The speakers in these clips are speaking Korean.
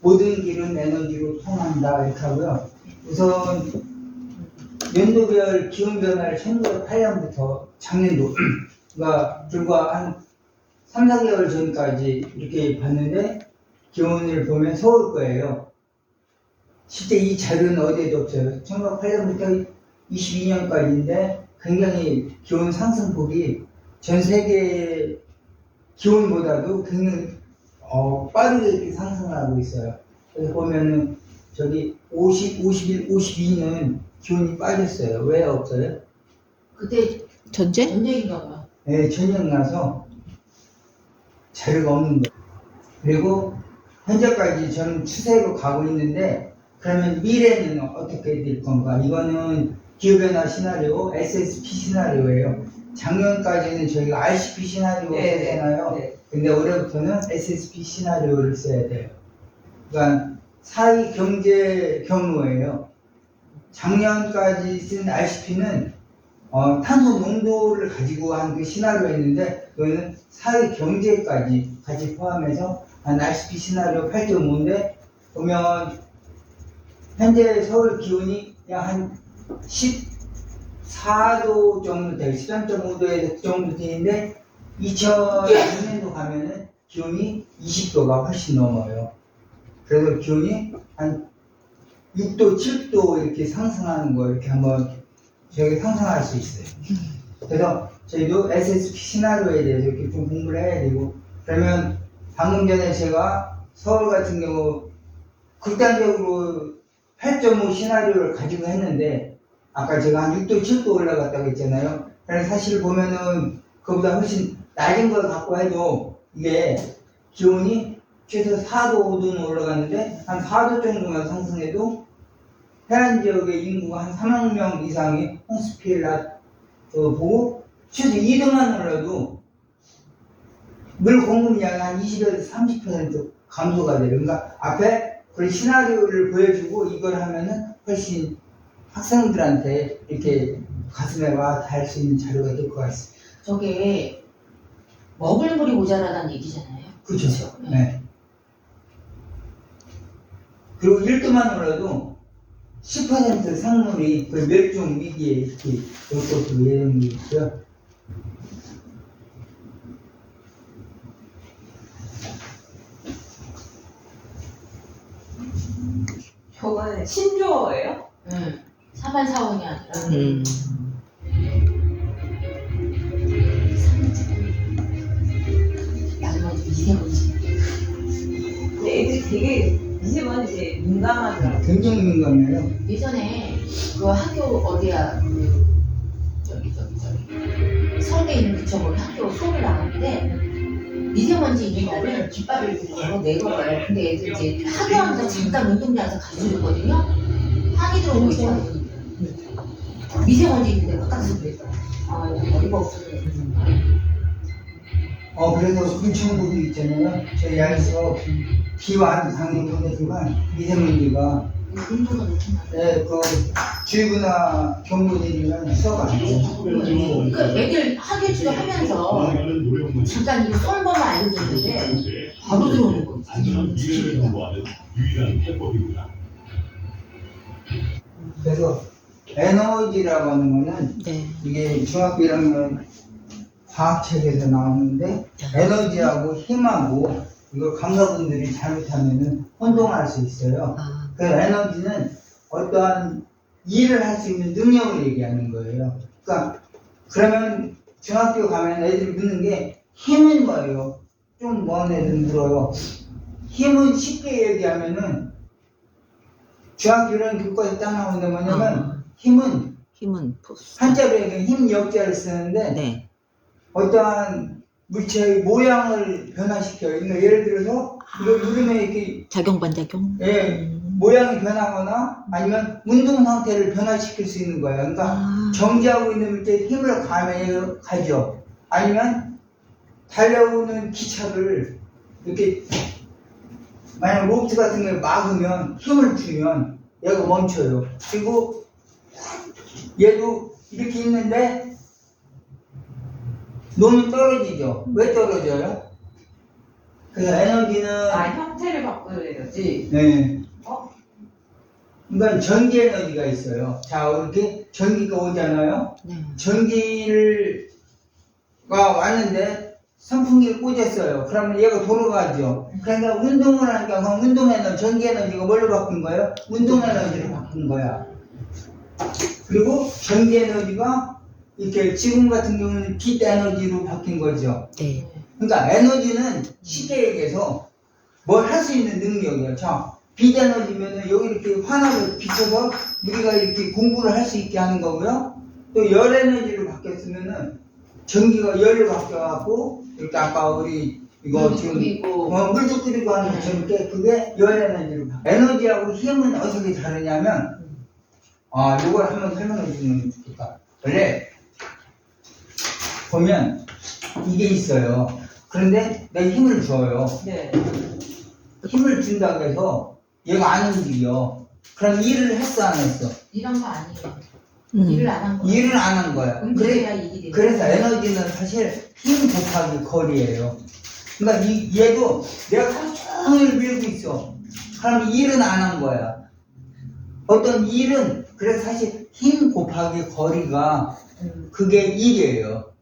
모든 길은 에너지로 통한다 이렇게 하고요. 우선 연도별 기온 변화를 1908년부터 작년도 그러니까 불과 한 3, 4개월 전까지 이렇게 봤는데 기온을 보면 서울 거예요. 실제 이 자료는 어디에도 없어요. 1908년부터 22년까지인데 굉장히 기온 상승폭이 전 세계 기온보다도 굉장히 빠르게 이렇게 상승하고 있어요. 그래서 보면은 저기 50, 51, 52는 기온이 빠졌어요. 왜 없어요? 그때 전쟁인가 봐. 네, 전쟁 나서 자료가 없는 거예요. 그리고 현재까지 저는 추세로 가고 있는데 그러면 미래는 어떻게 될 건가? 이거는 기후변화 시나리오, SSP 시나리오예요. 작년까지는 저희가 RCP 시나리오 썼잖아요. 네. 근데 올해부터는 SSP 시나리오를 써야 돼요. 그러니까 사회 경제 경로예요. 작년까지 쓴 RCP는 탄소 농도를 가지고 한 그 시나리오였는데 여기는 사회 경제까지 같이 포함해서 한 RCP 시나리오 8.5인데 보면 현재 서울 기온이 약 한 14도 정도 돼요. 13.5도에 정도 되는데 2006년도 가면은 기온이 20도가 훨씬 넘어요. 그래서 기온이 한 6도, 7도 이렇게 상승하는 거 이렇게 한번 저희가 상상할 수 있어요. 그래서 저희도 SSP 시나리오에 대해서 이렇게 좀 공부를 해야 되고 그러면 방금 전에 제가 서울 같은 경우 극단적으로 8.5 시나리오를 가지고 했는데 아까 제가 한 6도, 7도 올라갔다고 했잖아요. 그래서 사실 보면은 그보다 훨씬 낮은 걸 갖고 해도 이게 기온이 최소 4도, 5도는 올라갔는데 한 4도 정도만 상승해도 해안 지역의 인구가 한 3억 명 이상이 홍수 피해를 보고 최소 2도만 올라도 물 공급량이 한 20에서 30% 감소가 돼요. 그러니까 앞에 그런 시나리오를 보여주고 이걸 하면은 훨씬 학생들한테 이렇게 가슴에 와 닿을 수 있는 자료가 될 것 같습니다. 저게 먹을 물이 모자라다는 얘기잖아요. 그렇죠. 네. 그리고 1도만 올라도 10% 생물이 그 멸종 위기에 이렇게 올 것으로 예정돼 있고요. 저거는 신조어예요? 응. 3만 4원이 아니라. 마지막에 미세먼지. 근데 애들 되게 미세먼지에 민감하더라고요. 굉장히 민감해요. 예전에 그 학교 어디야 저기 서울에 있는 그쪽으로 학교 수업을 나갔는데 미세먼지 있는 날은 깃발을 들고 내걸어요. 근데 애들 이제 학교하면서 잠깐 운동장에서 가르쳐주거든요. 항의 들어오고 있잖아요. 미세먼지 있는데 바깥에서 그랬더라고요. 아, 이거 어이가 없어서. 그래서 금천구도 있잖아요. 저희 양에서 비와 당연히 보내지만 미세먼지가 온도가 높은 날. 네, 그 주의보나 경보 내리면 수업 안 돼요. 그러니까 애들 학교 지도하면서 잠깐 이거 쏜 번만 알려줬는데 바로 들어오는 거지. 안전한 미래를 정보하는 유일한 해법이구나. 그래서 에너지라고 하는 거는 이게 중학교 1학년 과학책에서 나오는데 에너지하고 힘하고 이걸 강사분들이 잘못하면은 혼동할 수 있어요. 그 에너지는 어떠한 일을 할 수 있는 능력을 얘기하는 거예요. 그러니까 그러면 중학교 가면 애들이 묻는 게 힘은 뭐예요? 좀 먼 애들은 물어요. 힘은 쉽게 얘기하면은 중학교 이런 교과서 딱 나오는데 뭐냐면 힘은 포스. 한자로 얘기하면 힘 역자를 쓰는데 네. 어떠한 물체의 모양을 변화시켜요. 그러니까 예를 들어서 이거 누르면 이렇게 작용 반작용. 모양이 변하거나 아니면 운동 상태를 변화시킬 수 있는 거예요. 그러니까 정지하고 있는 물체에 힘을 가죠. 아니면 달려오는 기차를 이렇게 만약 로프트 같은 걸 막으면 힘을 주면 얘가 멈춰요. 그리고 얘도 이렇게 있는데 놓으면 떨어지죠. 왜 떨어져요? 그래서 에너지는 형태를 바꿔야 되지. 네. 어? 그러니까 전기 에너지가 있어요. 자, 이렇게 전기가 오잖아요. 네. 전기가 왔는데 선풍기를 꽂았어요. 그러면 얘가 돌아가죠. 그러니까 운동을 하니까 그럼 운동 에너지, 전기 에너지가 뭘로 바뀐 거예요? 운동 에너지로 바뀐 거야. 그리고 전기 에너지가 이렇게 지금 같은 경우는 빛 에너지로 바뀐 거죠. 네. 그러니까 에너지는 쉽게 얘기해서 뭘 할 수 있는 능력이에요. 자, 빛 에너지면은 여기 이렇게 환하게 비춰서 우리가 이렇게 공부를 할 수 있게 하는 거고요. 또 열 에너지로 바뀌었으면은 전기가 열로 바뀌어갖고 이렇게 아까 우리 이거 지금 그리고 물도 끓이고 하는 것처럼 그게 열 에너지로 바뀌어요. 에너지하고 힘은 어떻게 다르냐면 이걸 한번 설명해 주면 좋겠다. 원래 보면 이게 있어요. 그런데 내가 힘을 줘요. 네. 힘을 준다고 해서 얘가 안 움직여. 그럼 일을 했어 안 했어? 이런 거 아니에요. 일을 안 한 거예요. 일을 안 한 거야. 움직여야 일이 돼요. 그래서 에너지는 사실 힘 곱하기 거리예요. 그러니까 얘도 내가 하루 종일 밀고 있어. 그럼 일은 안 한 거야. 어떤 일은 그래서 사실 힘 곱하기 거리가 그게 일이에요.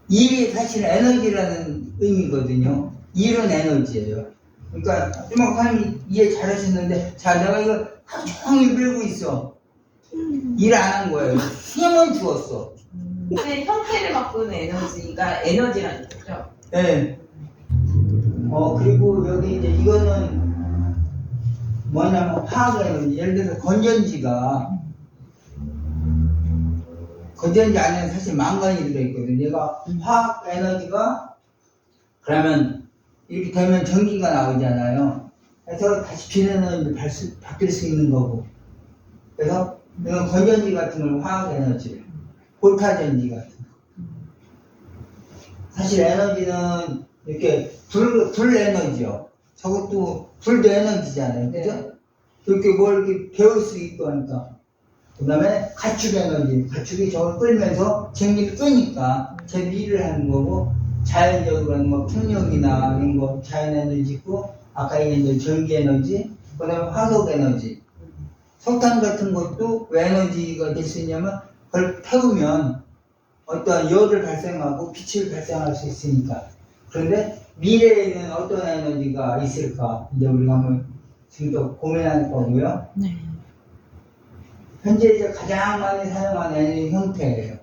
일이 사실 에너지라는 의미거든요. 일은 에너지예요. 그러니까 좀 사람이 이해 잘하셨는데, 자, 내가 이거 하루 종일 밀고 있어. 일 안 한 거예요. 힘은 주었어. 근데 형태를 바꾸는 에너지가 에너지라는 거죠. 네. 그리고 여기 이제 이거는 뭐냐면 화학 에너지. 예를 들어서 건전지 안에는 사실 망간이 들어있거든요. 얘가 화학 에너지가 그러면 이렇게 되면 전기가 나오잖아요. 그래서 다시 빛 에너지로 바뀔 수 있는 거고. 그래서 이건 건전지 같은 건 화학 에너지, 볼타전지 같은 거. 사실 에너지는 이렇게 불 에너지요. 저것도 불도 에너지잖아요. 그죠? 이렇게 뭘 이렇게 배울 수 있고 하니까. 그 다음에 가축 에너지. 가축이 저걸 끌면서 전기를 끄니까 제 일을 하는 거고, 자연적으로 뭐 풍력이나 이런 거 자연 에너지 있고, 아까 얘기한 전기 에너지, 그 다음에 화석 에너지. 석탄 같은 것도 왜 에너지가 될 수 있냐면, 그걸 태우면 어떤 열을 발생하고 빛을 발생할 수 있으니까. 그런데 미래에는 어떤 에너지가 있을까? 이제 우리가 한번 지금도 고민할 거고요. 네. 현재 이제 가장 많이 사용하는 에너지 형태예요.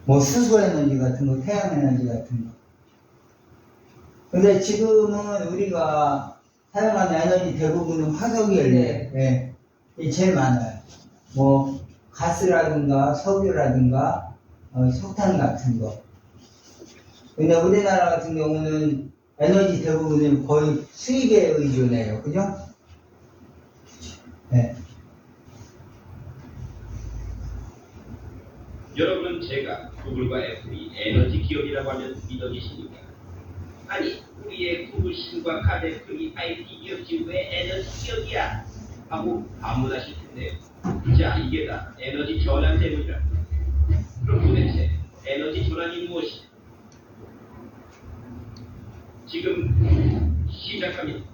뭐 수소 에너지 같은 거, 태양 에너지 같은 거. 근데 지금은 우리가 사용하는 에너지 대부분은 화석연료. 네. 이게 제일 많아요. 뭐 가스라든가 석유라든가 석탄 같은 거. 근데 우리나라 같은 경우는 에너지 대부분은 거의 수입에 의존해요. 그죠? 네. 여러분, 제가 구글과 애플이 에너지 기업이라고 하면 믿어지십니까? 아니, 우리의 구글 신과 카데프이 IT 기업지 왜 에너지 기업이야? 하고 반문하실 텐데요. 자, 이게 다 에너지 전환 때문이라. 그럼 도대체 에너지 전환이 무엇이냐? 지금 시작합니다.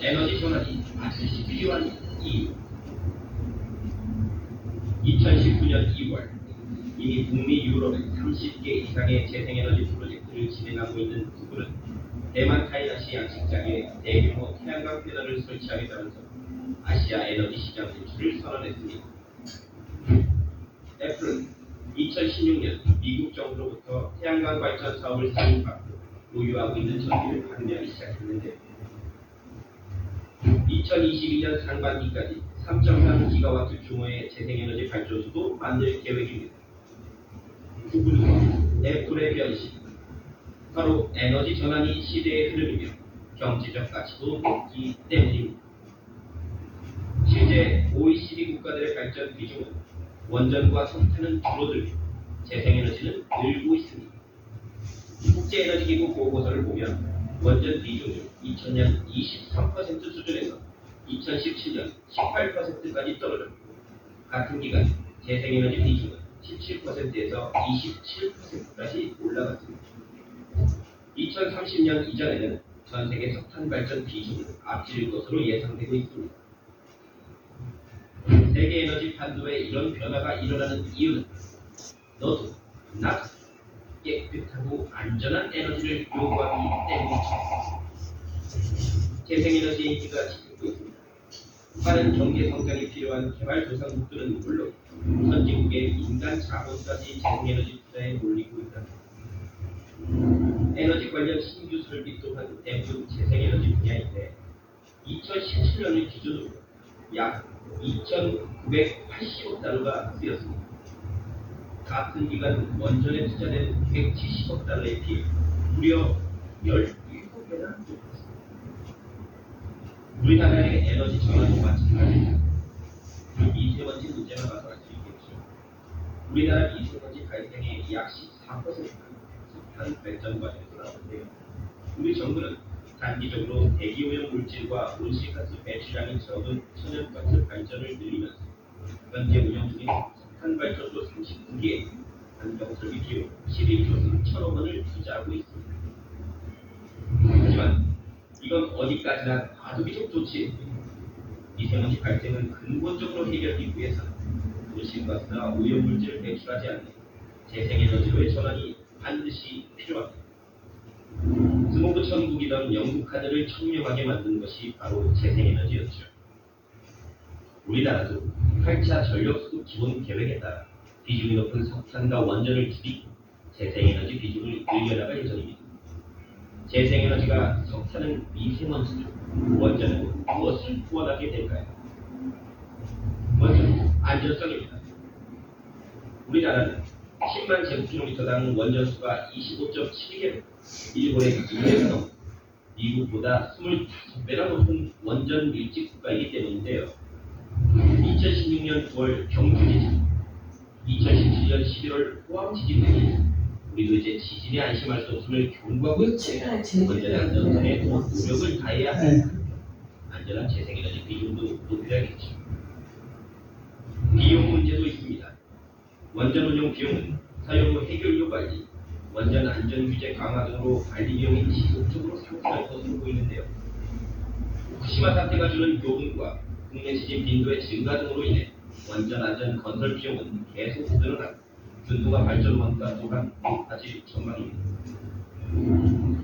에너지 전환이 반드시 필요한 이유. 2019년 2월 이미 북미 유럽에 30개 이상의 재생에너지 프로젝트를 진행하고 있는 구글은 대만 타이나시 양식장에 대규모 태양광 패널을 설치하겠다면서 아시아 에너지 시장 진출을 선언했습니다. 애플은 2016년 미국 정부로부터 태양광 발전 사업을 승인받고 보유하고 있는 전기를 판매하기 시작했는데 2022년 상반기까지 3.3기가와트 규모의 재생에너지 발전소도 만들 계획입니다. 구글과 애플의 변신, 바로 에너지 전환이 시대의 흐름이며 경제적 가치도 높기 때문입니다. 실제 OECD 국가들의 발전 비중은 원전과 석탄은 줄어들고 재생에너지는 늘고 있습니다. 국제에너지기구 보고서를 보면 원전 비중이 2000년 23% 수준에서 2017년 18%까지 떨어졌고 같은 기간 재생에너지 비중은 17%에서 27%까지 올라갔습니다. 2030년 이전에는 전 세계 석탄 발전 비중을 앞질 것으로 예상되고 있습니다. 세계 에너지 판도에 이런 변화가 일어나는 이유는 너도 나도 깨끗하고 안전한 에너지를 요구하기 때문이죠. 재생에너지 인기가 지속되고 있습니다. 빠른 경제 성장이 필요한 개발도상국들은 물론 선진국의 민간 자본까지 재생에너지 투자에 몰리고 있다. 에너지 관련 신규 설비 또한 대부분 재생에너지 분야인데 2017년을 기준으로 약 2,980억 달러가 쓰였습니다. 같은 기간 원전에 투자된 170억 달러에 비해 무려 17배나 높았습니다. 우리나라의 에너지 전환도 마찬가지입니다. 미세먼지 문제만 봐서 알 수 있겠죠. 우리나라 미세먼지 발생의 약 14%가 석탄 발전 과정에서 나오는데요. 우리 정부는 단기적으로 대기오염 물질과 온실가스 배출량이 적은 천연가스 발전을 늘리면서 현재 운영 중인 석탄 발전소 39기에 안정설비 비용 11조 3천억 원을 투자하고 있습니다. 하지만 이건 어디까지나 과도기적 조치입니다. 미세먼지 발생은 근본적으로 해결하기 위해서는 온실가스나 오염물질을 배출하지 않는 재생에너지로의 전환이 반드시 필요합니다. 스모그 천국이던 영국 하늘을 청명하게 만든 것이 바로 재생에너지였죠. 우리나라도 8차 전력수급 기본 계획에 따라 비중이 높은 석탄과 원전을 줄이고 재생에너지 비중을 늘려나갈 예정입니다. 재생에너지가 석탄은 미세먼지죠. 원전은 무엇을 구원하게 될까요? 먼저 안전성입니다. 우리나라는 10만 제곱킬로미터당 원전수가 25.7개로 일본의 2배가 넘고 미국보다 25배나 높은 원전 밀집 국가이기 때문인데요. 2016년 9월 경주 지진, 2017년 11월 포항 지진 등이 우리도 이제 지진에 안심할 수 없음을 경고하고 있습니다. 원전의 안전성에 노력을 다해야 합니다. 안전한 재생에너지 비중도 높여야겠죠. 비용 문제도 있습니다. 원전 운용 비용은 사용 후 해결료 관리, 원전 안전 규제 강화 등으로 관리 비용이 지속적으로 상승할 것으로 보이는데요. 후쿠시마 사태가 주는 교훈과 국내 지진 빈도의 증가 등으로 인해 원전 안전 건설 비용은 계속 늘어나고 균도가 발전 원가 또한 높아질 전망입니다.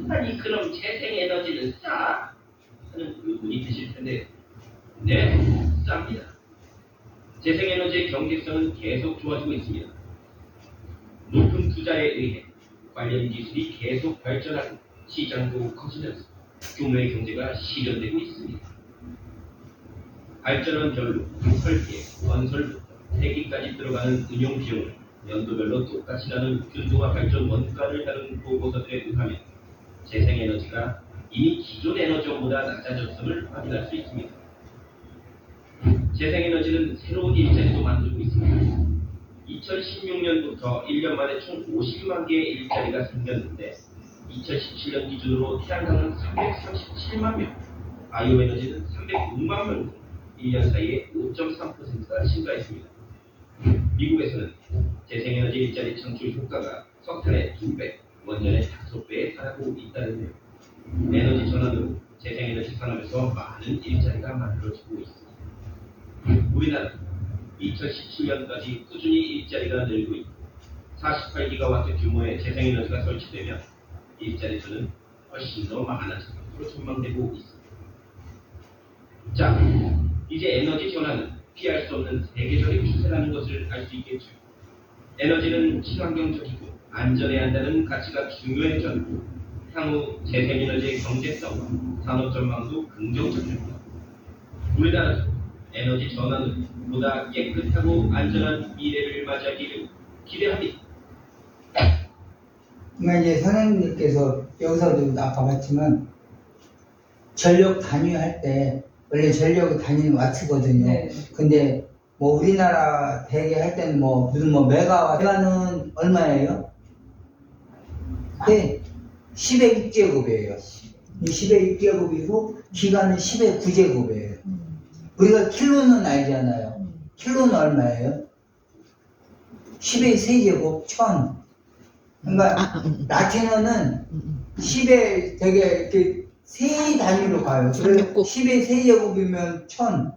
아니 그럼 재생에너지는 싸? 하는 의문이 드실 텐데 네, 쌉니다. 재생에너지의 경제성은 계속 좋아지고 있습니다. 높은 투자에 의해 관련 기술이 계속 발전하고 시장도 커지면서 규모의 경제가 실현되고 있습니다. 발전원별로 설계, 건설부터 폐기까지 들어가는 운용 비용을 연도별로 똑같이 나눈 균도화 발전 원가를 다룬 보고서들에 의하면 재생에너지가 이미 기존 에너지원보다 낮아졌음을 확인할 수 있습니다. 재생에너지는 새로운 일자리도 만들고 있습니다. 2016년부터 1년 만에 총 50만 개의 일자리가 생겼는데 2017년 기준으로 태양광은 337만 명, 바이오에너지는 306만 명 등 1년 사이에 5.3%가 증가했습니다. 미국에서는 재생에너지 일자리 창출 효과가 석탄의 2배, 원전의 5배에 달하고 있다는데요. 에너지 전환으로 재생에너지 산업에서 많은 일자리가 만들어지고 있습니다. 우리나라는 2017년까지 꾸준히 일자리가 늘고 있고 48기가와트 규모의 재생에너지가 설치되면 일자리 수는 훨씬 더 많아질 것으로 전망되고 있습니다. 자, 이제 에너지 전환은 피할 수 없는 세계적인 추세라는 것을 알 수 있겠죠. 에너지는 친환경적이고 안전해야 한다는 가치가 중요해졌고 향후 재생에너지의 경제성과 산업 전망도 긍정적입니다. 우리나라도 에너지 전환으로 보다 깨끗하고 안전한 미래를 맞이하기를 기대합니다. 그러니까 이제 선생님께서 여기서도 아까 봤지만 전력 단위할 때 원래 전력 단위는 와트거든요. 네. 근데 뭐 우리나라 대개 할 때는 뭐 무슨 뭐 메가는 얼마예요? 네, 10의 6제곱이에요. 10의 6제곱이고 기간은 10의 9제곱이에요. 우리가 킬로는 알잖아요. 킬로는 얼마예요? 10의 세제곱 1000. 그러니까 라틴어는 10의 되게 이렇게 세 단위로 가요. 그래서 전력곱. 10의 세제곱이면 1000.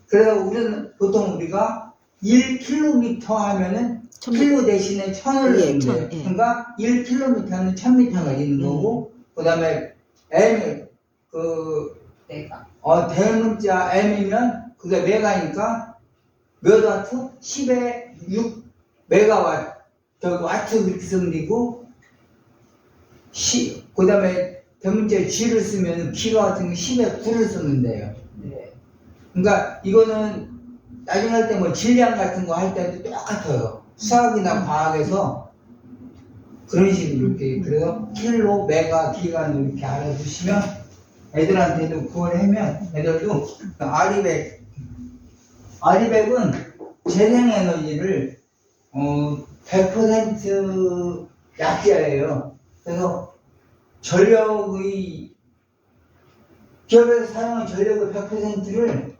그래서 우리가 1km 하면은 킬로 대신에 1000을 예, 넣는데 1000, 예. 그러니까 1km는 1000m가 있는 거고 그다음에 M 내가 대문자 M이면 그게 메가니까 몇 와트? 10에 6 메가와트 와트 그렇게 쓰면 그 다음에 대문자 G를 쓰면 킬로와트는 10에 9를 쓰면 돼요. 네. 그러니까 이거는 나중에 할 때 뭐 질량 같은 거 할 때도 똑같아요. 수학이나 과학에서 그런 식으로 이렇게 그래서 킬로, 메가, 기간을 이렇게 알아두시면 애들한테도 그걸 하면 애들도 아리백은 재생에너지를 100% 약자예요. 그래서 기업에서 사용한 전력의 100%를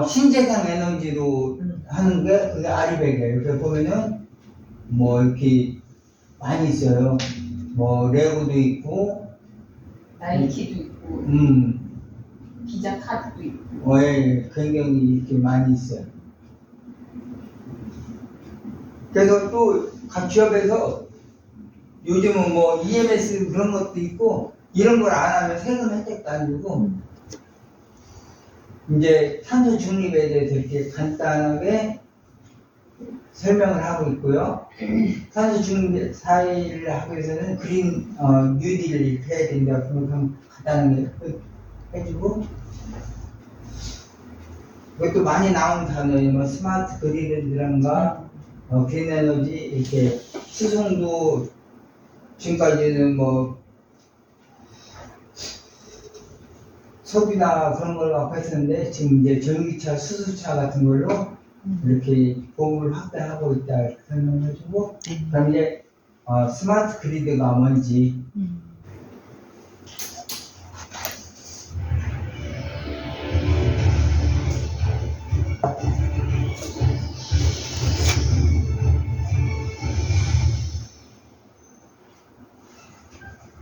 신재생 에너지로 하는 게 그게 아리백이에요. 이렇게 보면은 뭐 이렇게 많이 있어요. 뭐 레고도 있고, 나이키도 있고 비자 카드도 있고 예, 굉장히 이렇게 많이 있어요. 그래서 또 각 기업에서 요즘은 뭐 EMS 그런 것도 있고 이런 걸 안 하면 세금 혜택도 안 주고 이제 탄소 중립에 대해서 이렇게 간단하게 설명을 하고 있고요. 탄소 중립 사회를 하기 위해서는 그린 뉴딜을 이렇게 해야 된다. 그럼 간단하게 해주고 이것도 많이 나온 단어예요. 뭐 스마트 그리드라든가 그린 에너지 이렇게 수송도 지금까지는 뭐 소비나 그런 걸 갖고 했었는데 지금 이제 전기차, 수소차 같은 걸로 이렇게 보험을 확대하고 있다 이렇게 설명해주고 그다음 이제 스마트 그리드가 뭔지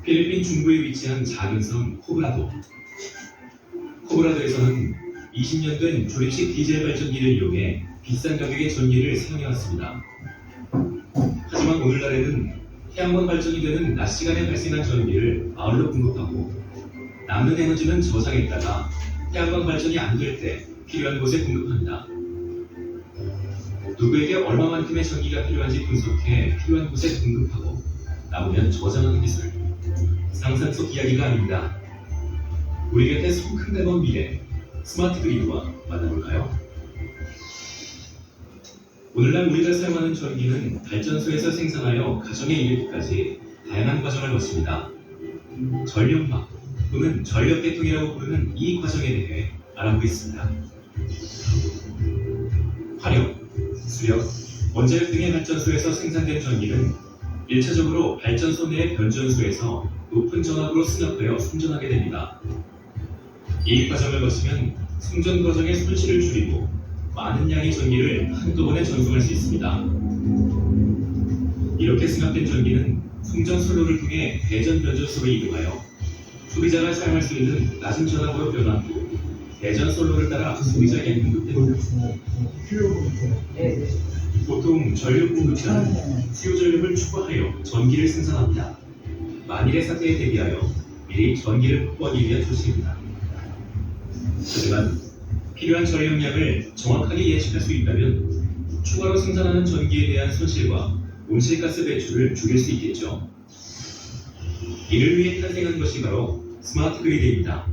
필리핀 중부에 위치한 작은 섬 코브라도. 코브라도에서는 20년 된 조립식 디젤 발전기를 이용해 비싼 가격의 전기를 사용해왔습니다. 하지만 오늘날에는 태양광 발전이 되는 낮 시간에 발생한 전기를 마을로 공급하고 남는 에너지는 저장했다가 태양광 발전이 안 될 때 필요한 곳에 공급합니다. 누구에게 얼마만큼의 전기가 필요한지 분석해 필요한 곳에 공급하고 남으면 저장하는 기술. 상상 속 이야기가 아닙니다. 우리 곁에 손큰 다가온 미래, 스마트 그리드와 만나볼까요? 오늘날 우리가 사용하는 전기는 발전소에서 생산하여 가정에 이르기까지 다양한 과정을 거칩니다. 전력막 또는 전력계통이라고 부르는 이 과정에 대해 알아보겠습니다. 화력, 수력, 원자력 등의 발전소에서 생산된 전기는 1차적으로 발전소 내 변전소에서 높은 전압으로 승합하여 순전하게 됩니다. 이 과정을 거치면 승전 과정의 손실을 줄이고 많은 양의 전기를 한꺼번에 전송할 수 있습니다. 이렇게 승합된 전기는 승전 선로를 통해 대전 변전소로 이동하여 소비자가 사용할 수 있는 낮은 전압으로 변환 후 대전 선로를 따라 소비자에게 공급됩니다. 보통 전력 공급자는 수요 전력을 추가하여 전기를 생산합니다. 만일의 사태에 대비하여 미리 전기를 확보하기 위한 조치입니다. 하지만 필요한 전력량을 정확하게 예측할 수 있다면 추가로 생산하는 전기에 대한 손실과 온실가스 배출을 줄일 수 있겠죠. 이를 위해 탄생한 것이 바로 스마트 그리드입니다.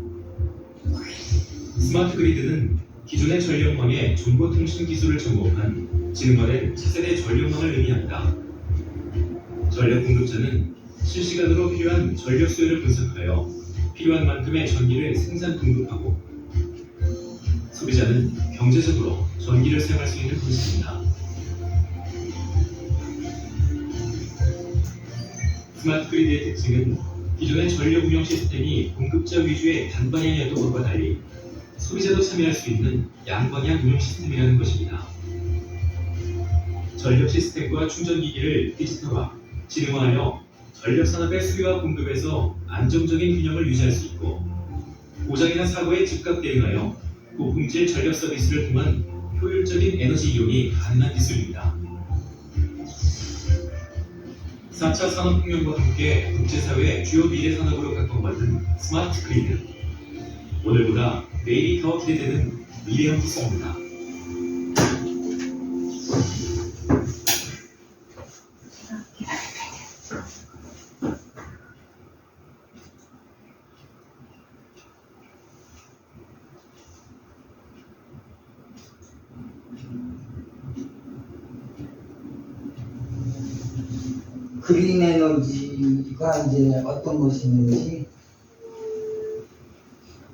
스마트 그리드는 기존의 전력망의 정보통신 기술을 접목한 진화된 차세대 전력망을 의미합니다. 전력 공급자는 실시간으로 필요한 전력 수요를 분석하여 필요한 만큼의 전기를 생산 공급하고 소비자는 경제적으로 전기를 사용할 수 있는 방식입니다. 스마트 그리드의 특징은 기존의 전력 운영 시스템이 공급자 위주의 단방향이었던 것과 달리 소비자도 참여할 수 있는 양방향 운영 시스템이라는 것입니다. 전력 시스템과 충전기기를 디지털화, 지능화하여 전력 산업의 수요와 공급에서 안정적인 균형을 유지할 수 있고 고장이나 사고에 즉각 대응하여 고품질 전력 서비스를 통한 효율적인 에너지 이용이 가능한 기술입니다. 4차 산업혁명과 함께 국제사회의 주요 미래 산업으로 각광받는 스마트 그리드. 오늘보다 내일이 더 기대되는 미래형 기술입니다. 그린 에너지가 이제 어떤 것이 있는지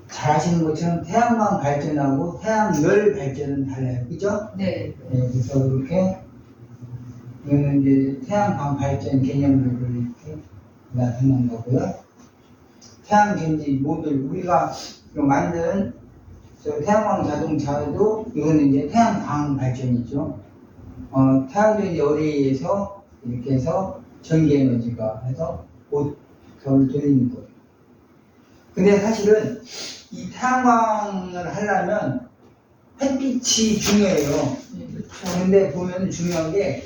잘 아시는 것처럼 태양광 발전하고 태양열 발전은 달라요. 그죠? 네. 네, 그래서 이렇게 이거는 이제 태양광 발전 개념으로 이렇게 나타난 거고요. 태양전지 모듈 우리가 만든 저 태양광 자동차도 이거는 이제 태양광 발전이죠. 태양전지 어레이에서 이렇게 해서 전기 에너지가 해서 모터를 돌리는 거예요. 근데 사실은 이 태양광을 하려면 햇빛이 중요해요. 근데 보면 중요한 게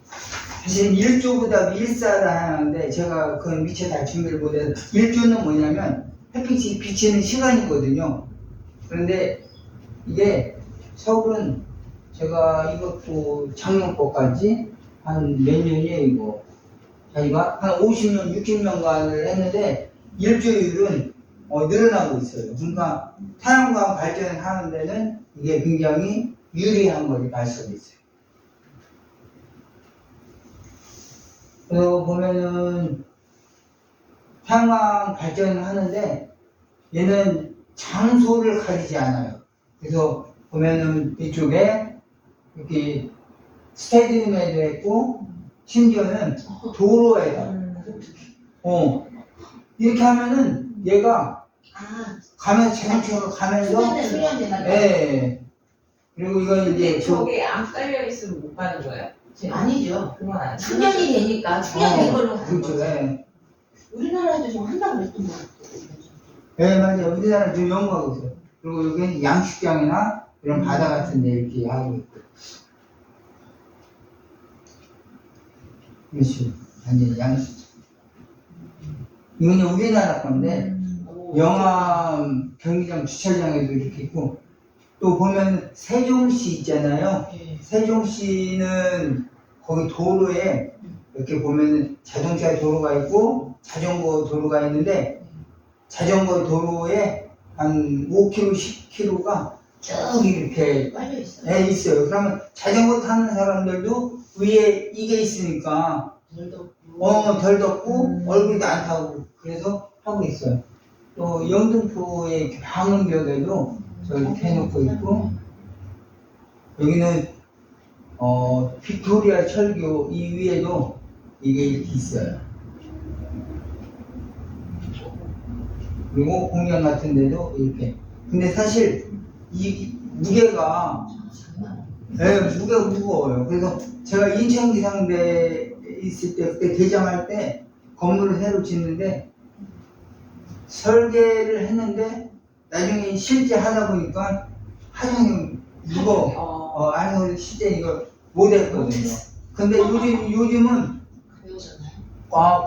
사실 1조보다 일사를 하는데 제가 그건 미처 다 준비를 못해서 1조는 뭐냐면 햇빛이 비치는 시간이거든요. 그런데 이게 서울은 제가 이것도 작년 거까지 한 몇 년이에요 이거 자기가 한 50년 60년간을 했는데 일조율은 늘어나고 있어요. 그러니까 태양광 발전하는 데는 이게 굉장히 유리한 것이 발생이 있어요. 그래서 보면은 태양광 발전을 하는데 얘는 장소를 가리지 않아요. 그래서 보면은 이쪽에 이렇게 스테디움에도 했고 심지어는 도로에다 이렇게 하면은 얘가 가면 자동차가 가면서 수련되나? 예. 그리고 이건 근데 이제 저게 안 깔려 있으면 못 가는 거예요? 아니죠. 그건 아니죠. 충전이 되니까 충전된 걸로 가는 그렇죠. 거죠. 예. 우리나라에도 좀 한다고 그랬던 것 같아요. 예, 맞아요. 우리나라 지금 연구하고 있어요. 그리고 여기는 양식장이나 이런 바다 같은 데 이렇게 하고 있고. 그렇죠. 완전 양식장. 이거는 우리나라 건데, 영암 경기장 주차장에도 이렇게 있고, 또 보면 세종시 있잖아요. 세종시는 거기 도로에 이렇게 보면 자동차 도로가 있고 자전거 도로가 있는데 자전거 도로에 한 5km, 10km가 쭉 이렇게 깔려 있어요. 있어요. 그러면 자전거 타는 사람들도 위에 이게 있으니까 덜 덥고 얼굴도 안 타고 그래서 하고 있어요. 또 영등포의 방음벽에도 저렇게 해놓고 있고 여기는 빅토리아 철교 이 위에도 이게 이렇게 있어요. 그리고 공연 같은 데도 이렇게. 근데 사실 이 무게가 무게가 무거워요. 그래서 제가 인천 기상대 있을 때 그때 개장할 때 건물을 새로 짓는데 설계를 했는데 나중에 실제 하다 보니까 하장이 무거워. 아니 실제 이거 못했거든요. 근데 요즘은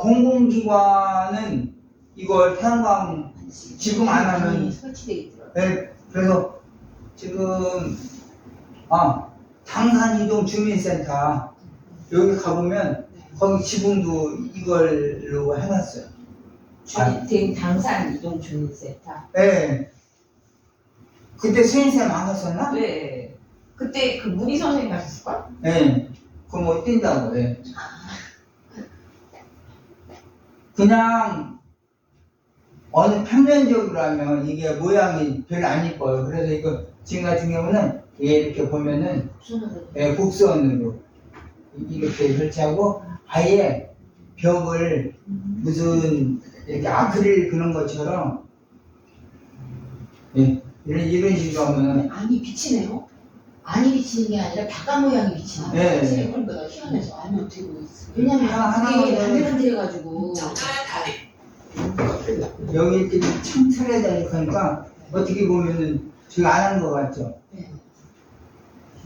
공공기관은 이걸 태양광 지금 안 하면 설치돼 있더라고요. 네, 그래서 지금 당산이동 주민센터 여기 가보면 거기 지붕도 이걸로 해놨어요. 당산 이동 주민센터. 네. 그때 수인쌤 안 갔었나? 네. 그때 그 문희 선생님 가셨을걸? 네. 그럼 뭐 뛴다고, 네. 그냥 어느 평면적으로 하면 이게 모양이 별로 안 이뻐요. 그래서 이거 지금 같은 경우는 이렇게 보면은 곡선으로 이렇게 설치하고 아예 벽을 무슨 이렇게 아크릴 그런 것처럼 이런 식으로 하면 아니 비치네요. 안이 비치는 게 아니라 바깥 모양이 비치는 거야. 네. 그러니까 나 희한해서 안 어떻게 있어. 왜냐면 하나, 그게 하나, 반들반들해가지고 여기 이렇게 창틀에다 이렇게 하니까 어떻게 보면은 지금 안 하는 것 같죠? 네.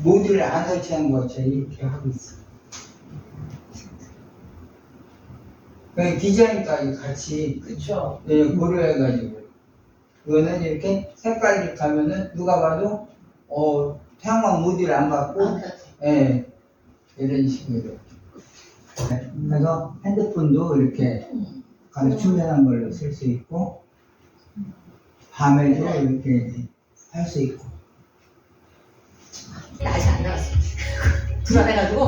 모듈을 안 설치한 것 같죠? 이렇게 하고 있어. 그냥 디자인까지 같이 그쵸. 고려해가지고 이거는 이렇게 색깔 이렇게 하면은 누가 봐도 태양광 모듈 안 받고 아, 그렇지. 예, 이런 식으로. 네, 그래서 핸드폰도 이렇게 충전한 걸로 쓸 수 있고, 밤에도 이렇게 할 수 있고. 아직 안 나왔어. 불안해가지고.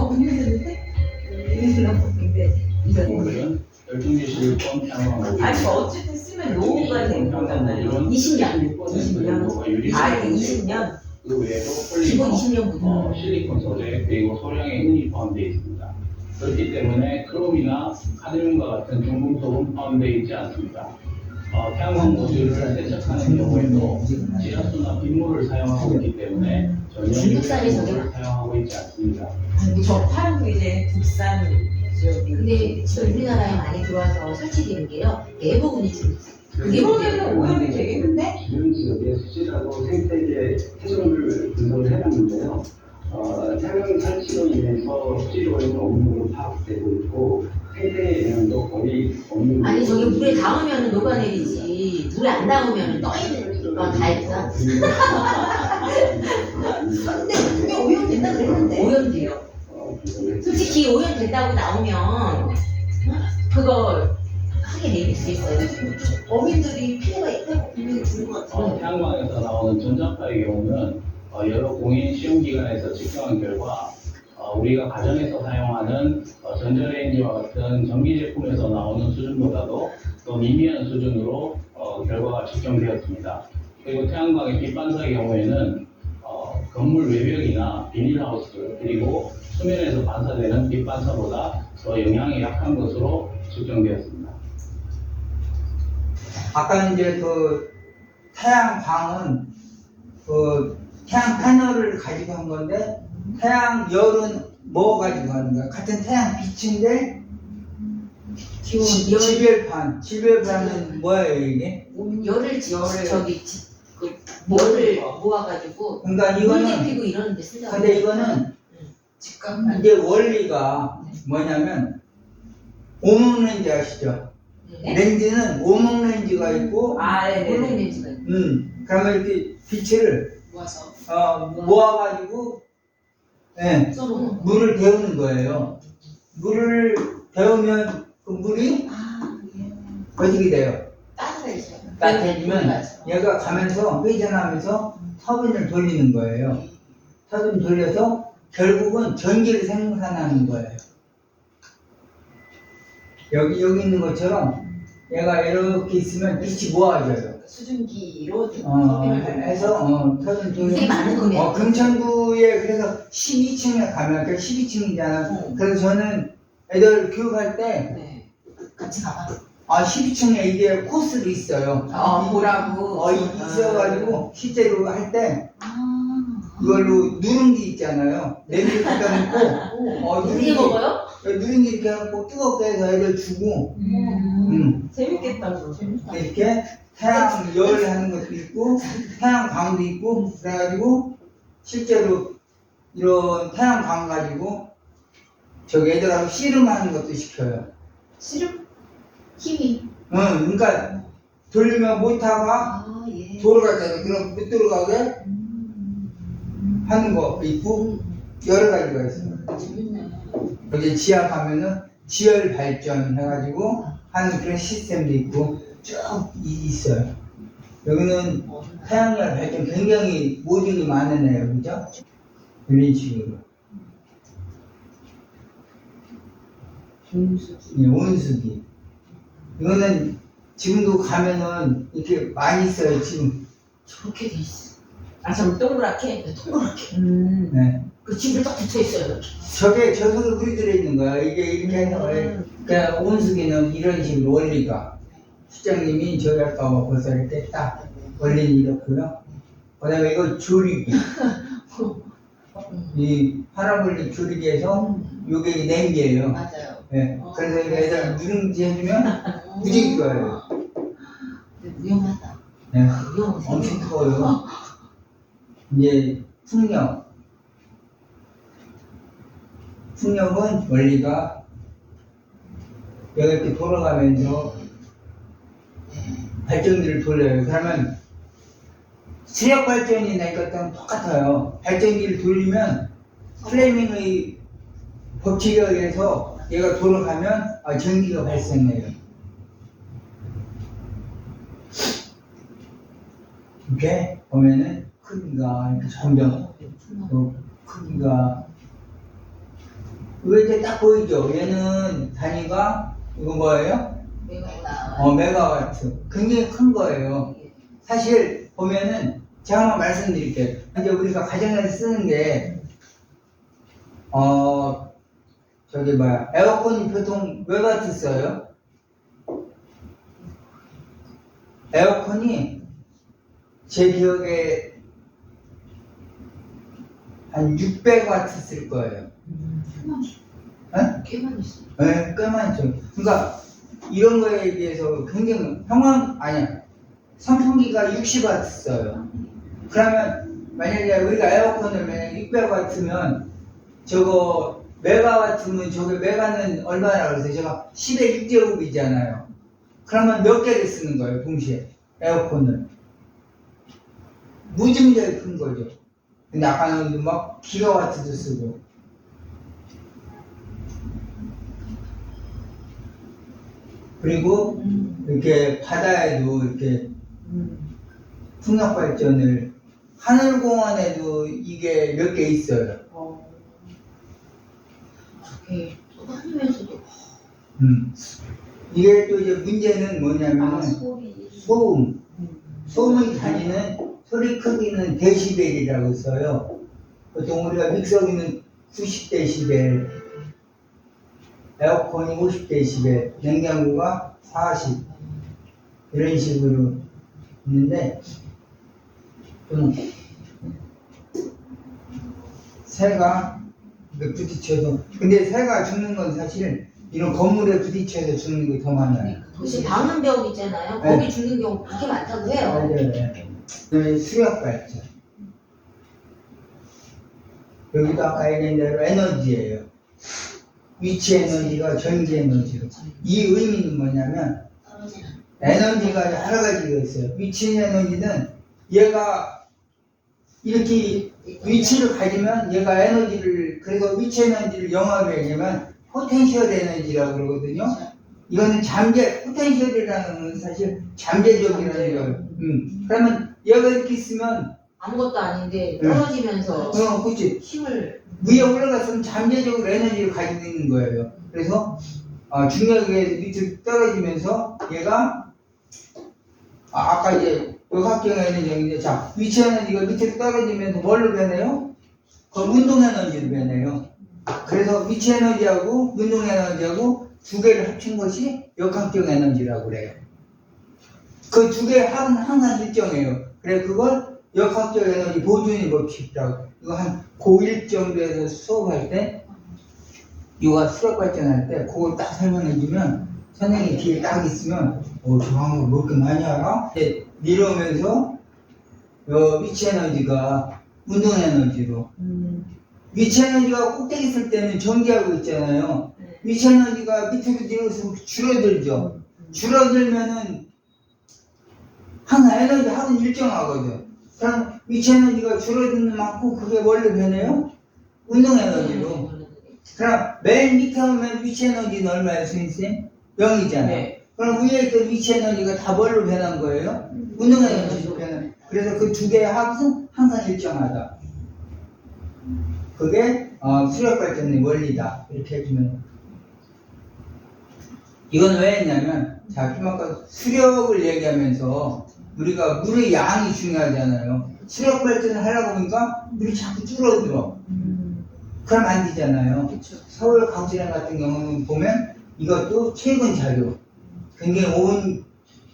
오늘은 12개 실리콘 태양광 모듈. 아니 어쨌든 쓰면 노후가 되는 거잖아요. 20년. 20년. 아, 20년. 그 외에도 기본 폴리머, 20년부터. 실리콘 소재 그리고 소량의 은이 포함되어 있습니다. 그렇기 때문에 크롬이나 카드뮴과 같은 중금속은 포함되어 있지 않습니다. 태양광 모듈을 세척하는 경우에도 지하수나 빗물을 사용하고 있기 때문에 전혀 중국산이 유리알 저게- 모듈을 사용하고 있지 않습니다. 저 파는 게 이제 국산 지역이. 근데 지금 우리나라에 많이 들어와서 설치되는 게요. 대부분이 중국산. 그게 그러면은 오염이 되겠는데? 기존 지역에 수질하고 생태계 해조를 분석을 해봤는데요. 태양 설치로 인해서 수질 오염은 없는 걸로 파악되고 있고 생태계 영향도 거의 없는 아니 저기 걸로 물에 닿으면 녹아내리지. 물에 안 닿으면 떠있는 건 다 있다. 근데 그게 오염된다 그랬는데. 오염돼요. 솔직히 오염된다고 나오면 그거 하게 내릴 수 있어요. 어민들이 피해가 있다고 분명히 주는 것 같아요. 태양광에서 나오는 전자파의 경우는 여러 공인 시험기관에서 측정한 결과 우리가 가정에서 사용하는 전자레인지와 같은 전기 제품에서 나오는 수준보다도 더 미미한 수준으로 결과가 측정되었습니다. 그리고 태양광의 빛 반사의 경우에는 건물 외벽이나 비닐하우스 그리고 수면에서 반사되는 빛 반사보다 더 영향이 약한 것으로 측정되었습니다. 아까 이제 그 태양광은 그 태양 패널을 가지고 한 건데 태양열은 뭐 가지고 하는 거야? 같은 태양 빛인데 지별판은 뭐예요 이게? 열을 열을 모아가지고 그러니까 물 이거는 데피고 이러는 데 쓰려고. 근데 이거는 직감만. 이제 원리가 뭐냐면 오목렌즈 아시죠? 네? 렌즈는 오목렌즈가 있고 아, 물론 네네. 렌즈가 있고. 그러면 이렇게 빛을 모아서. 모아가지고 예, 서로. 물을 데우는 거예요. 물을 데우면 그 물이 어떻게 돼요? 따뜻해져요. 따뜻해지면 얘가 가면서 회전하면서 터빈을 돌리는 거예요. 터빈 돌려서 결국은 전기를 생산하는 거예요. 여기 있는 것처럼 얘가 이렇게 있으면 빛이 모아져요. 수증기로 터빈을 해서 터빈 이게 돌려. 많은 금액. 금천구에 그래서 12층에 가면 그 12층이잖아. 그래서 저는 애들 교육할 때 네. 같이 가봐. 12층에 이게 코스도 있어요. 보라고. 있어가지고 실제로 할 때 이걸로 누룽지 있잖아요. 냄비 갖다 놓고 어떻게 먹어요? 누룽지 이렇게 해갖고 뜨겁게 해서 애들 주고 재밌겠다, 그거. 재밌다. 이렇게 태양 열 하는 것도 있고 태양 광도 있고 그래가지고 실제로 이런 태양 광 가지고 저기 애들하고 씨름하는 것도 시켜요. 씨름? 힘이. 그러니까 돌리면 모터가 예. 돌아가잖아요. 그럼 못 들어가게 하는 거 있고 여러 가지가 있어요. 재밌네. 여기 지하 가면은 지열 발전 해가지고 하는 그런 시스템도 있고 쭉 있어요. 여기는 태양열 발전 굉장히 모듈이 많은 애요, 그죠? 이런 식으로. 온수기. 이거는 지금도 가면은 이렇게 많이 있어요, 지금. 저렇게 돼 있어. 아, 저 동그랗게? 동그랗게. 네. 그 집에 딱 붙어 있어요. 이렇게. 저게 저속에 물이 들어있는 거야. 이게 이렇게 해서. 그러니까 온수기는 이런 식으로 원리가. 수장님이 저기 할까봐 벌써 이렇게 딱 원리는 이렇고요. 그 다음에 이거 조리기. 이 파라볼릭 조리개에서 요게 냉기예요. 맞아요. 예. 어, 그래서 이거 애들 누룽지 해주면 무지개 좋아해요. 근데 위험하다. 예. 위험해. 엄청 커요. 이제 풍력. 풍력은 원리가 여기 이렇게 돌아가면서 발전기를 돌려요. 그러면 수력 발전이나 이것랑 똑같아요. 발전기를 돌리면 플레밍의 법칙에 의해서 얘가 돌아가면 전기가 발생해요. 이렇게 보면은 크기가 이렇게 점점 크기가 이게 딱 보이죠? 얘는 단위가 이거 뭐예요? 메가와트. 굉장히 큰 거예요. 사실 보면은 제가 한번 말씀드릴게요. 이제 우리가 가정에서 쓰는 게 저기 뭐야 에어컨이 보통 몇 와트 써요? 에어컨이 제 기억에 한 600와트 쓸 거예요. 꽤 많이 있어. 네, 꽤 많죠. 그러니까 이런 거에 비해서 굉장히 선풍기가 60와트 써요. 그러면 만약에 우리가 에어컨을 만약 600와트면 저거 메가와트면 저게 메가는 얼마라고 해서 제가 10의 6제곱이잖아요. 그러면 몇 개를 쓰는 거예요, 동시에 에어컨을. 무지무지하게 큰 거죠. 근데 아까는 막 기가와트도 쓰고. 그리고 이렇게 바다에도 이렇게 풍력 발전을 하늘공원에도 이게 몇 개 있어요. 저게 떠다니면서도 이게 또 이제 문제는 뭐냐면 소음. 소음의 단위는 소리 크기는 데시벨이라고 써요. 보통 우리가 믹서기는 90데시벨, 에어컨이 50데시벨, 냉장고가 40 이런 식으로 있는데 좀 새가 부딪혀서 근데 새가 죽는 건 사실 이런 건물에 부딪혀서 죽는 게 더 많아요. 혹시 방음벽 있잖아요. 네. 거기 죽는 경우 그렇게 많다고 해요. 맞아요. 수력 발전. 여기도 아까 얘기한 대로 에너지예요. 위치 에너지가 전기 에너지로. 이 의미는 뭐냐면 에너지가 여러 가지가 있어요. 위치 에너지는 얘가 이렇게 위치를 가지면 얘가 에너지를 그래서 위치 에너지를 영어로 얘기하면 포텐셜 에너지라고 그러거든요. 이거는 포텐셜이라는 건 사실 잠재적이라는 거예요. 그러면 얘가 이렇게 있으면 아무것도 아닌데 떨어지면서 그치. 힘을 위에 올라갔으면 잠재적으로 에너지를 가지고 있는 거예요. 그래서 중력에 밑으로 떨어지면서 얘가 아까 이제 역학경 에너지인데 자 위치 에너지가 밑으로 떨어지면서 뭘로 변해요? 그 운동 에너지로 변해요. 그래서 위치 에너지하고 운동 에너지하고 두 개를 합친 것이 역학경 에너지라고 그래요. 그 두 개 합은 항상 일정해요. 그래 그걸 역학적 에너지 보존의 법칙이라고. 이거 한 고1 정도에서 수업할 때 이거 수력 발전할 때 그걸 딱 설명해주면 선생님이 뒤에 딱 있으면 저 방법 뭐 이렇게 많이 알아? 내려오면서 위치 에너지가 운동 에너지로 위치 에너지가 꼭대기 있을 때는 전기하고 있잖아요. 위치 에너지가 밑으로 내려서 줄어들죠. 줄어들면은 항상 에너지 합은 일정하거든. 그럼 위치 에너지가 줄어드는 만큼 그게 뭘로 변해요? 운동 에너지로. 그럼 맨 밑에 오면 위치 에너지는 얼마예요, 선생님? 0이잖아요. 네. 그럼 위에 있던 위치 에너지가 다 뭘로 변한 거예요? 운동 에너지로 변한. 그래서 그 두 개의 합은 항상 일정하다. 그게 수력 발전의 원리다. 이렇게 해주면. 이건 왜 했냐면, 자, 좀 아까 수력을 얘기하면서 우리가 물의 양이 중요하잖아요. 수력 발전을 하려고 보니까 물이 자꾸 줄어들어. 그럼 안 되잖아요. 그렇죠. 서울 강수량 같은 경우는 보면 이것도 최근 자료. 굉장히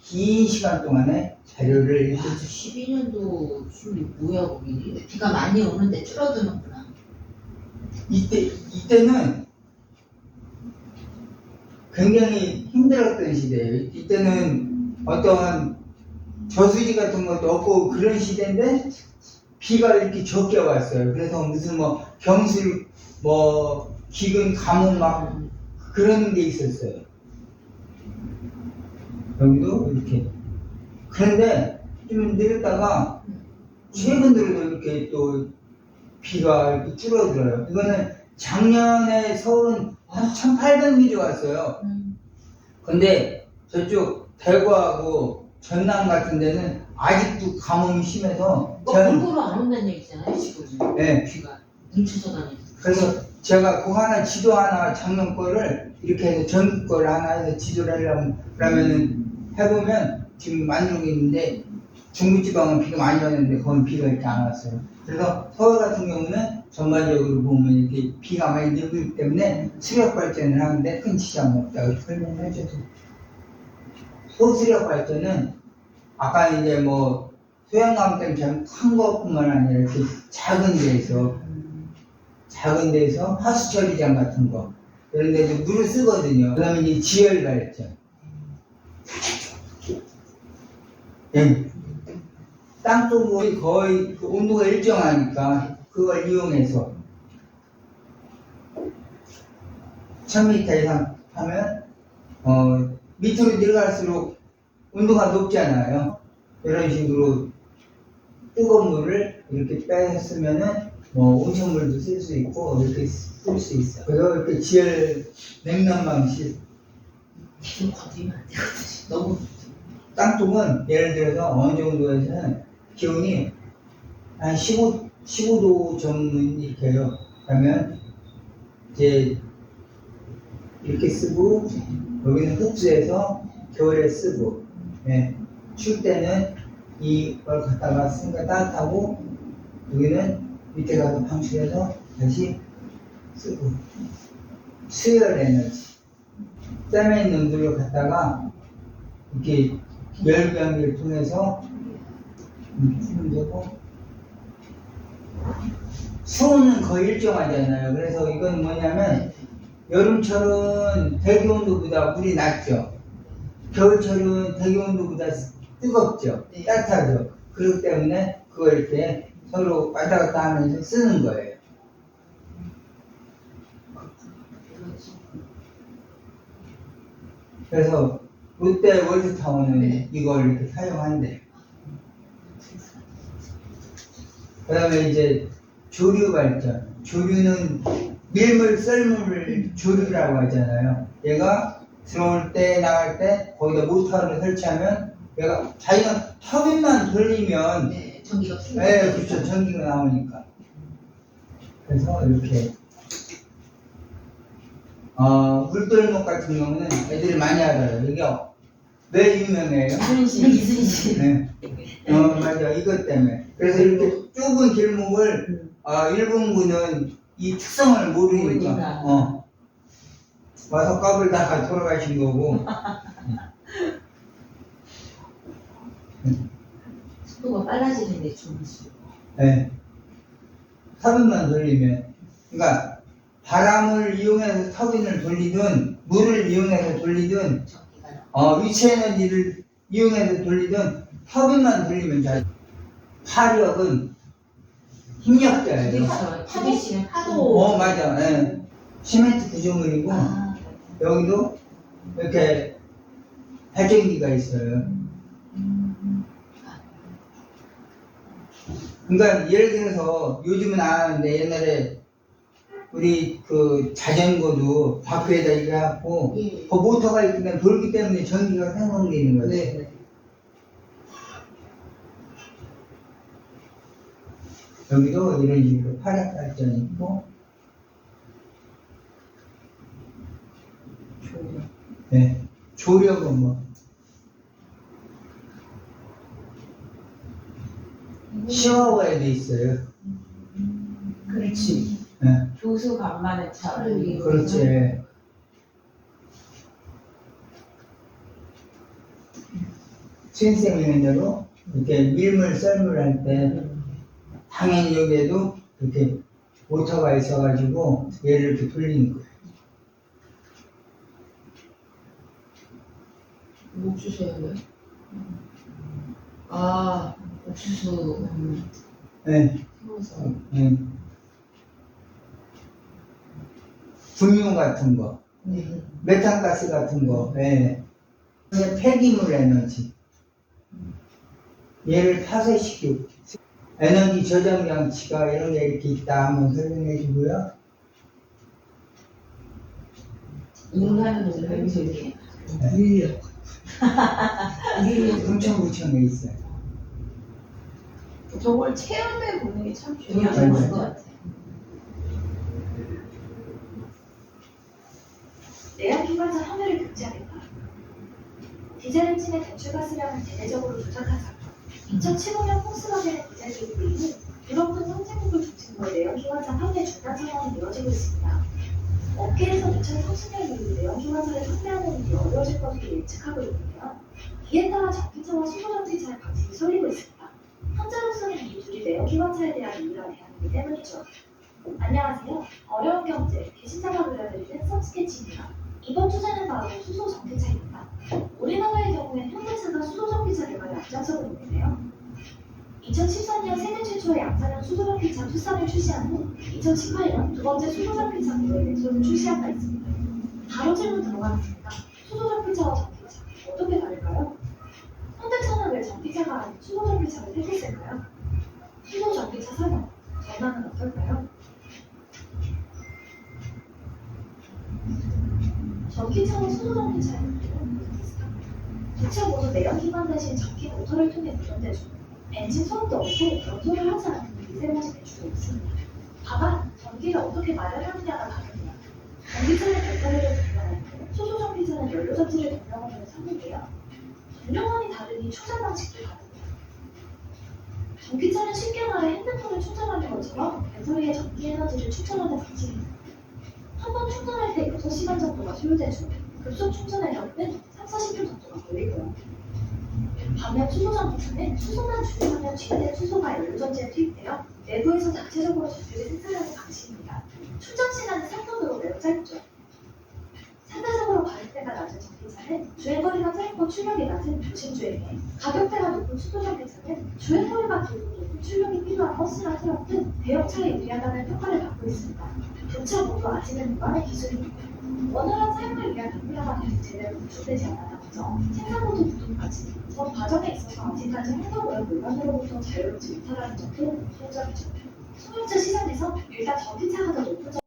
긴 시간 동안에 자료를 12년도 춤이 뭐야 거기 비가 많이 오는데 줄어드는구나. 이때는 굉장히 힘들었던 시대예요. 이때는 어떠한 저수지 같은 것도 없고 그런 시대인데 비가 이렇게 적게 왔어요. 그래서 무슨 뭐 경술, 뭐 기근, 가뭄 막 그런 게 있었어요. 여기도 이렇게. 그런데 좀 내렸다가 최근 들어도 이렇게 또 비가 이렇게 줄어들어요. 이거는 작년에 서울은 한 1800mm 왔어요. 근데 저쪽 대구하고 전남 같은 데는 아직도 가뭄이 심해서 골고루 안 온다는 얘기잖아요 지금. 네. 비가 뭉쳐서 다니고. 그래서 제가 그 하나 지도 하나 작년 거를 이렇게 해서 전국 거를 하나 해서 지도를 하려면 그러면은 해보면 지금 만들고 있는데 중부지방은 비가 많이 왔는데 거긴 비가 이렇게 안 왔어요. 그래서 서울 같은 경우는 전반적으로 보면 이렇게 비가 많이 늘기 때문에 수력 발전을 하는데 큰 지장은 없다고 설명을 해줘서 소수력 발전은 아까 이제 뭐 소양강 때문에 큰 것뿐만 아니라 이렇게 작은 데서 하수 처리장 같은 거 이런 데도 물을 쓰거든요. 그 다음에 이제 지열 발전. 네. 땅속이 거의 그 온도가 일정하니까 그걸 이용해서 1000m 이상 하면 밑으로 내려갈수록 온도가 높잖아요. 이런 식으로 뜨거운 물을 이렇게 빼서 쓰면은 뭐 온천물도 쓸 수 있고 이렇게 쓸 수 있어요. 그래서 이렇게 지열 냉난 방식. 기도 건드리면 안 되거든요. 너무 땅속은 예를 들어서 어느 정도에서는 기온이 한 15도 정도는 이렇게 해요. 그러면 이제 이렇게 쓰고 여기는 흡수해서 겨울에 쓰고 추울 때는 이걸 갖다가 쓰니까 따뜻하고 여기는 밑에 가서 방출해서 다시 쓰고 수열 에너지 땀에 있는 물을 갖다가 이렇게 열감기를 통해서 쓰면 되고 수온은 거의 일정하잖아요. 그래서 이건 뭐냐면 여름철은 대기 온도보다 물이 낮죠. 겨울철은 대기 온도보다 뜨겁죠. 네. 따뜻하죠. 그렇기 때문에 그걸 이렇게 서로 왔다 갔다 하면서 쓰는 거예요. 그래서 롯데 월드타운은 네. 이걸 이렇게 사용한대. 그 다음에 이제 조류 발전. 조류는 밀물, 썰물을 조류라고 하잖아요. 얘가 들어올 때, 나갈 때 거기다 모터를 설치하면 얘가 자기가 터빈만 돌리면 네, 전기가 풀려. 네, 그렇죠. 전기가 나오니까. 그래서 이렇게 물돌목 같은 경우는 애들이 많이 하더라고요. 이게 왜 유명해요? 이순신. 네. 맞아. 이것 때문에. 그래서 이렇게 좁은 길목을 일본군은 이 특성을 모르니까 와서 까불다가 돌아가신 거고. 속도가 빨라지는데 좋으시고. 네. 터빈만 돌리면. 그러니까 바람을 이용해서 터빈을 돌리든 물을 이용해서 돌리든 전기가. 위치 에너지를 이용해서 돌리든 터빈만 돌리면 잘. 파력은 힘력자예요. 파도시는 파도. 맞아. 네. 시멘트 구조물이고 여기도 이렇게 발전기가 있어요. 그러니까 예를 들어서 요즘은 안 하는데 옛날에 우리 그 자전거도 바퀴에다 이렇게 해갖고 예. 그 모터가 있으면 돌기 때문에 전기가 생성되는 거죠. 네. 여기도 이런 식으로 파력 발전이 있고 네. 조력은 뭐 시화워에도 있어요. 그렇지. 네. 교수 간만에 차를. 그렇지. 수인쌤이 있는 대로 이렇게 밀물 썰물 할 때 당연히 여기에도 이렇게 모터가 있어가지고 얘를 이렇게 돌리는 거예요. 옥수수예요, 왜? 아, 옥수수. 네. 세워서. 분유 같은 거, 네. 메탄가스 같은 거, 네. 그냥 폐기물 에너지. 얘를 파쇄시키고, 에너지 저장 장치가 이런 게 이렇게 있다 한번 설명해 주고요. 인간은 여기서 이렇게. 이게 뭉청뭉청해 있어요. 저걸 체험해 보는 게 참 네. 중요한 것 같아요. 내연기관차 함유를 금지하겠다. 디젤 엔진의 배출가스량을 대대적으로 조작하자. 2015년 폭스바겐의 디젤 기업은 유럽 등 선진국을 중심으로 내연기관차 판매 중단 상황이 이어지고 있습니다. 업계에서 2030년 이후 내연기관차를 판매하는 일이 어려워질 것으로 예측하고 있는데요. 이에 따라 전기차와 수소전기차의 관심이 쏠리고 있습니다. 현재로서는 이 둘이 내연기관차에 대한 이유가 대안이기 때문이죠. 안녕하세요. 어려운 경제, 개신자가 그려드리는 썸스케치입니다. 이번 주제는 바로 수소전기차입니다. 우리나라의 경우엔 현대차가 수소전기차 개발에 앞장서고 있는데요. 2014년 세계 최초의 양산형 수소전기차 투싼을 출시한 후 2018년 두 번째 수소전기차 모델 넥소를 출시한 바 있습니다. 바로 질문 들어가겠습니다. 수소전기차와 전기차 어떻게 다를까요? 현대차는 왜 전기차가 아닌 수소전기차를 택했을까요? 수소전기차 설명, 전망은 어떨까요? 전기차와 수소전기차의 문제는 비슷합니다. 두 차 모두 내연기관 대신 전기 모터를 통해 운전되죠. 엔진 소음도 없고 연소를 하지 않는 미세먼지 배출도 없습니다. 다만 전기를 어떻게 마련하느냐가 다릅니다. 전기차는 배터리를 동력하고 수소전기차는 연료전지를 동력하는 상인데요. 동력원이 다르니 충전 방식도 다릅니다. 전기차는 쉽게 말해 핸드폰을 충전하는 것처럼 배터리에 전기 에너지를 충전하는 방식입니다. 한 번 충전할 때 6시간 정도가 소요되죠. 급속 충전의 경우는 3-40분 정도가 걸리고요. 반면 수소전기차는 수소만 주입하면 주입된 수소가 연료전지에 투입되어 내부에서 자체적으로 전기를 생산하는 방식입니다. 충전 시간은 3분으로 매우 짧죠. 상대적으로 가격대가 낮은 전기차는 주행거리가 짧고 출력이 낮은 도심주행에, 가격대가 높은 수소전기차는 주행거리가 길고 높은 출력이 필요한 버스나 트럭 등 대형차에 유리하다는 평가를 받고 있습니다. 두 차 모두 아직은 무관의 기술입니다. 원활한 사용을 위한 동력가 계속 제대로 구축되지 않았다 먼저 생산부터 부품까지 전 과정에 있어서 아직까지 환경오염 물건으로부터 자유롭지 못하다는 점도 공통점이죠. 소형차 시장에서 일단 전기차가 더 높은 점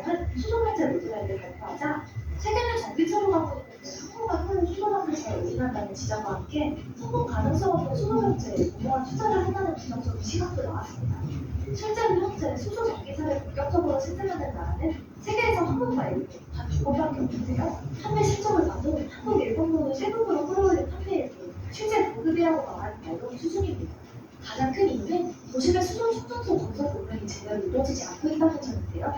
한 수소발전 모듈을 발표하자 세계는 전기차로 가고 있는데 한국과 해외 수소전기차에 올인한다는 지적과 함께 성공 가능성 없는 수소전지에 무모한 투자를 한다는 부정적인 시각도 나왔습니다. 실제로 현재 수소전기차를 본격적으로 생산하는 나라는 세계에서 한국과 일본 단 두 곳밖에 없는데요. 판매 실적을 봐도 한국, 일본보다 세금으로 끌어올린 판매액도 실제 고급이라고 말하는 어려운 수준입니다. 가장 큰 이유는 도심의 수소 충전소 건설 공간이 제대로 이루어지지 않고 있다는 점인데요.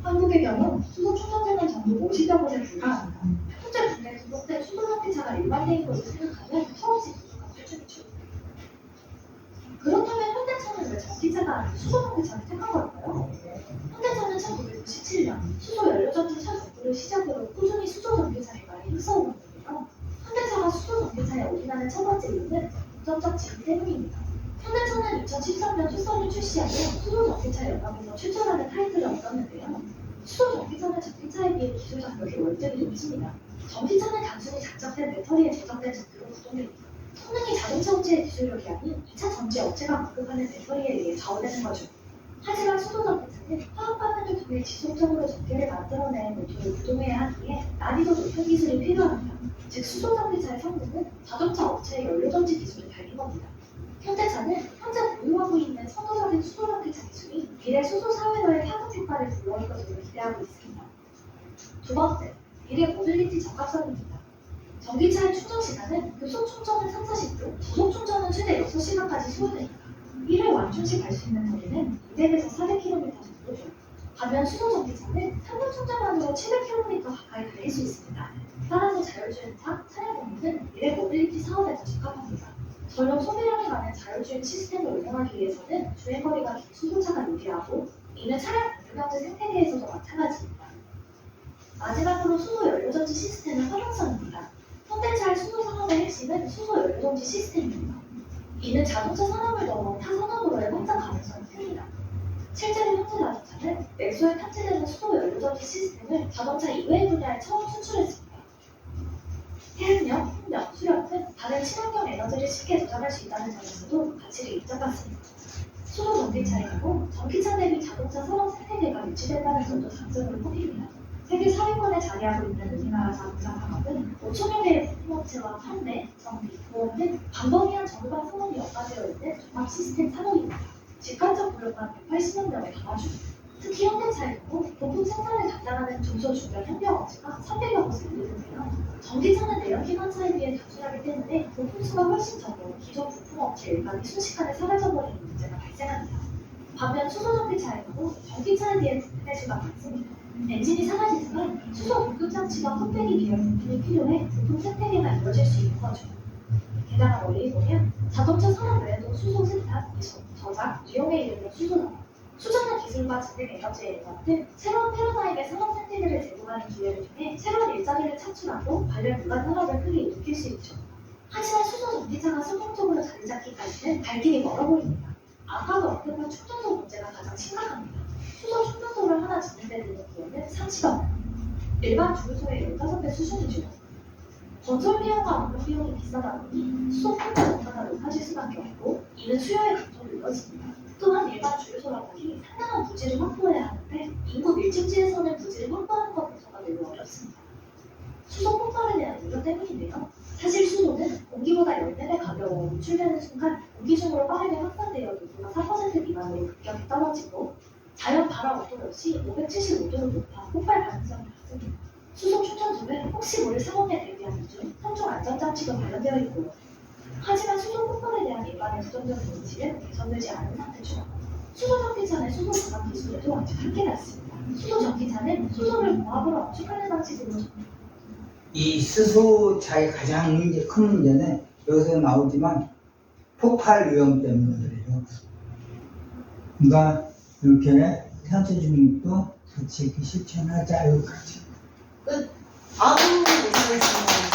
한국의 경우 수소 충전소는 전부 50여 곳에 불과합니다. 현재 국내 등록된 수소전기차가 일반화인 것을 생각하면 서없이 부족한 수준이죠. 그렇다면 현대차는 왜 전기차가 아닌 수소전기차를 택한 걸까요? 현대차는 1997년 수소 연료전지 차 정부를 시작으로 꾸준히 수소전기차 개발에 힘써오고 있는데요. 현대차가 수소전기차에 올인하는 첫 번째 이유는 공정적 지위 때문입니다. 현대차는 2013년 투싼을 출시하며 수소전기차 연합에서 최초라는 타이틀을 얻었는데요. 수소전기차는 전기차에 비해 기술 장벽이 월등히 높습니다. 전기차는 단순히 장착된 배터리에 제작된 전기로 구동됩니다. 성능이 자동차 업체의 기술력이 아닌 2차 전지 업체가 공급하는 배터리에 의해 좌우되는 거죠. 하지만 수소전기차는 화학 반응을 통해 지속적으로 전기를 만들어내는 모듈을 구동해야 하기에 난이도 높은 기술이 필요합니다. 즉 수소전기차의 성능은 자동차 업체의 연료전지 기술을 닮은 겁니다. 현대차는 현재 보유하고 있는 선도적인 수소 전기차 기술이 미래 수소 사회로의 파급 효과를 불러올 것으로 기대하고 있습니다. 두 번째, 미래 모빌리티 적합성입니다. 전기차의 충전 시간은 급속 충전은 3, 40분, 저속 충전은 최대 6시간까지 소요됩니다. 1회 완충시 갈 수 있는 거리는 200에서 400km 정도죠. 반면 수소 전기차는 3분 충전만으로 700km 가까이 달릴 수 있습니다. 따라서 자율주행차, 차량 공유는 미래 모빌리티 사업에 더 적합합니다. 전용 소비량이 많은 자율주행 시스템을 운영하기 위해서는 주행거리가 긴 수소차가 유리하고 이는 차량 공유 경제 생태계에서도 마찬가지입니다. 마지막으로 수소 연료전지 시스템의 활용성입니다. 현대차의 수소 산업의 핵심은 수소 연료전지 시스템입니다. 이는 자동차 산업을 넘어 타 산업으로의 확장 가능성이 큽니다. 실제로 현재 자동차는 넥소에 탑재되는 수소 연료전지 시스템을 자동차 이외의 분야에 처음 수출했습니다. 태양력, 풍력, 수력 등 다른 친환경 에너지를 쉽게 저장할 수 있다는 점에서도 가치를 인정받습니다. 수소 전기차이고 전기차 대비 자동차 산업 생태계가 유지된다는 점도 장점으로 꼽힙니다. 세계 4위권에 자리하고 있는 우리나라 자동차 산업은 5천여 개의 부품업체와 판매, 정비, 보험 등 광범위한 전반 산업이 연관되어 있는 종합 시스템 산업입니다. 직관적 고용만 180만 명을 담아줍니다. 특히 현대차의 경우 부품 생산을 담당하는 중소 중견 협력업체가 300여 곳에 이르는데요. 전기차는 내연기관차에 비해 단순하기 때문에 부품 수가 훨씬 적고 기존 부품업체 일각이 순식간에 사라져버리는 문제가 발생합니다. 반면 수소 전기차의 경우 전기차에 비해 부품의 수가 많습니다. 엔진이 사라지지만 수소 공급 장치와 컵백이 비용 부품이 필요해 부품 생태계가 이루어질 수 있는 거죠. 게다가 멀리 보면 자동차 산업 외에도 수소 생산, 이송, 저장, 이용에 이르는 수소 산업, 수정화 기술과 재생 에너지의 연관 등 새로운 패러다임의 산업 생태계를 제공하는 기회를 통해 새로운 일자리를 창출하고 관련 무관 산업을 크게 일으킬 수 있죠. 하지만 수소 전기차가 성공적으로 자리 잡기까지는 갈 길이 멀어 보입니다. 아까도 언급한 충전소 문제가 가장 심각합니다. 수소 충전소를 하나 짓는 데 드는 비용은 30억 원. 일반 주유소의 15배 수준이죠. 건설 비용과 운영 비용이 비싸다 보니 수소 판매 원가가 높아질 수밖에 없고 이는 수요의 감소로 이어집니다. 또한 일반 주유소라든지 상당한 부지를 확보해야 하는데 인구 밀집지에서는 부지를 확보하는 것부터가 매우 어렵습니다. 수소 폭발에 대한 우려 때문인데요. 사실 수소는 공기보다 10배가 가벼워 노출되는 순간 공기 중으로 빠르게 확산되어 농도가 4% 미만으로 급격히 떨어지고 자연 발화 온도 역시 575도로 높아 폭발 가능성이 낮습니다. 수소 충전소는 혹시 모를 상황에 대비하는 중 성종 안전장치도 마련되어 있고요. 하지만 수소 폭발에 대한 일반의 부정적인 인식은 개선되지 않은 상태죠. 수소 전기차는 수소 저장 기술에도 아직 한계가 있습니다. 수소 전기차는 수소를 공합으로 압축하는 방식으로 이 수소차의 가장 큰 문제는 여기서 나오지만 폭발 위험 때문에 그래요. 그러니까 이렇게 탄소 중립도 같이 이렇게 실천하자 여기까지. 끝. 아우, 고생하셨습니다.